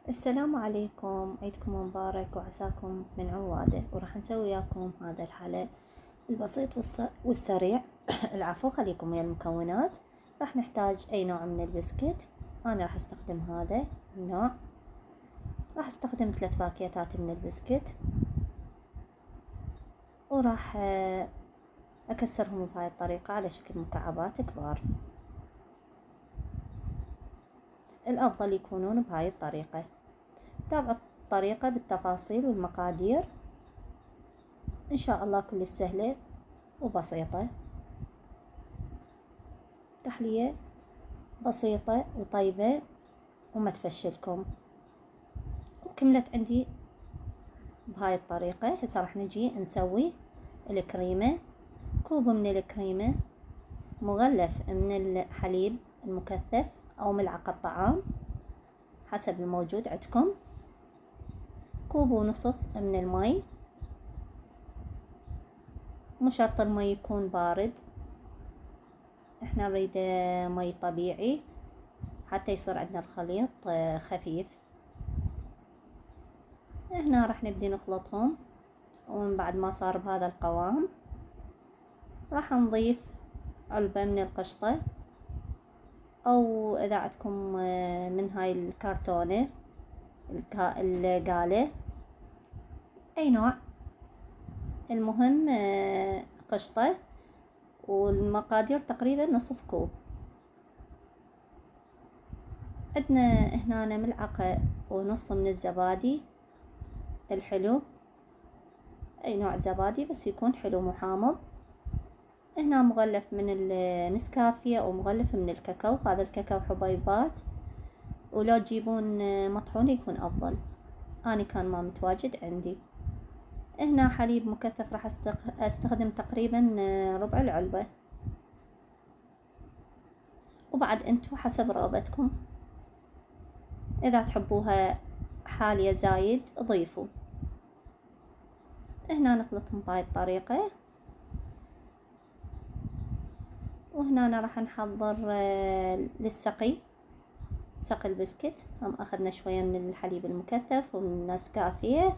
السلام عليكم، عيدكم مبارك وعساكم من عواده. وراح نسوي وياكم هذا الحلا البسيط والسريع. العفو، خليكم ويا المكونات. راح نحتاج اي نوع من البسكت. انا راح استخدم هذا النوع. راح استخدم 3 باكيتات من البسكت، وراح اكسرهم بهاي الطريقة على شكل مكعبات كبار. الافضل يكونون بهاي الطريقة. تابعوا الطريقة بالتفاصيل والمقادير، إن شاء الله كل سهلة وبسيطة. تحلية بسيطة وطيبة وما تفشلكم. وكملت عندي بهاي الطريقة. هسه راح نجي نسوي الكريمة. كوب من الكريمة مغلف من الحليب المكثف أو ملعقة طعام حسب الموجود عندكم. كوب ونصف من المي، مو شرط المي يكون بارد، احنا نريد مي طبيعي حتى يصير عندنا الخليط خفيف. هنا راح نبدي نخلطهم، ومن بعد ما صار بهذا القوام راح نضيف علبة من القشطة، او اذا عندكم من هاي الكرتونة القالة، اي نوع، المهم قشطة. والمقادير تقريبا نصف كوب. عندنا هنا ملعقة ونص من الزبادي الحلو، اي نوع زبادي بس يكون حلو مو حامض. هنا مغلف من النسكافيه ومغلف من الكاكاو، هذا الكاكاو حبيبات، ولو تجيبون مطحون يكون افضل. انا كان ما متواجد عندي. هنا حليب مكثف راح استخدم تقريبا ربع العلبة، وبعد انتو حسب رغبتكم، اذا تحبوها حالية زايد ضيفوا. هنا نخلطهم بهاي الطريقة. وهنا راح نحضر للسقي، سقي البسكت. هم اخذنا شوية من الحليب المكثف ومن النسكافيه،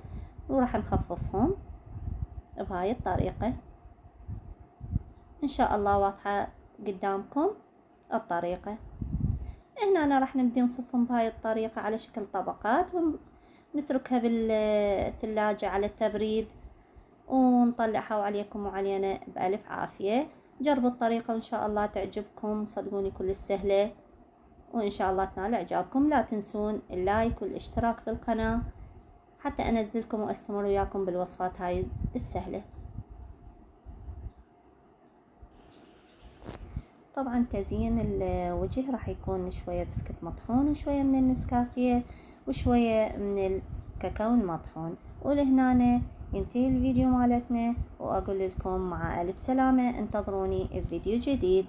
وراح نخففهم بهاي الطريقة. ان شاء الله واضحة قدامكم الطريقة. هنا راح نبدي نصفهم بهاي الطريقة على شكل طبقات، ونتركها بالثلاجة على التبريد، ونطلعها وعليكم وعلينا بألف عافية. جربوا الطريقة وإن شاء الله تعجبكم، صدقوني كل سهلة، وإن شاء الله تنال إعجابكم. لا تنسون اللايك والاشتراك بالقناة حتى أنزلكم وأستمر وياكم بالوصفات هاي السهلة. طبعا تزيين الوجه راح يكون شوية بسكت مطحون، وشوية من النسكافيه، وشوية من الكاكاو المطحون. ولهنا ينتهي الفيديو مالتنا، وأقول لكم مع ألف سلامة، انتظروني بفيديو جديد.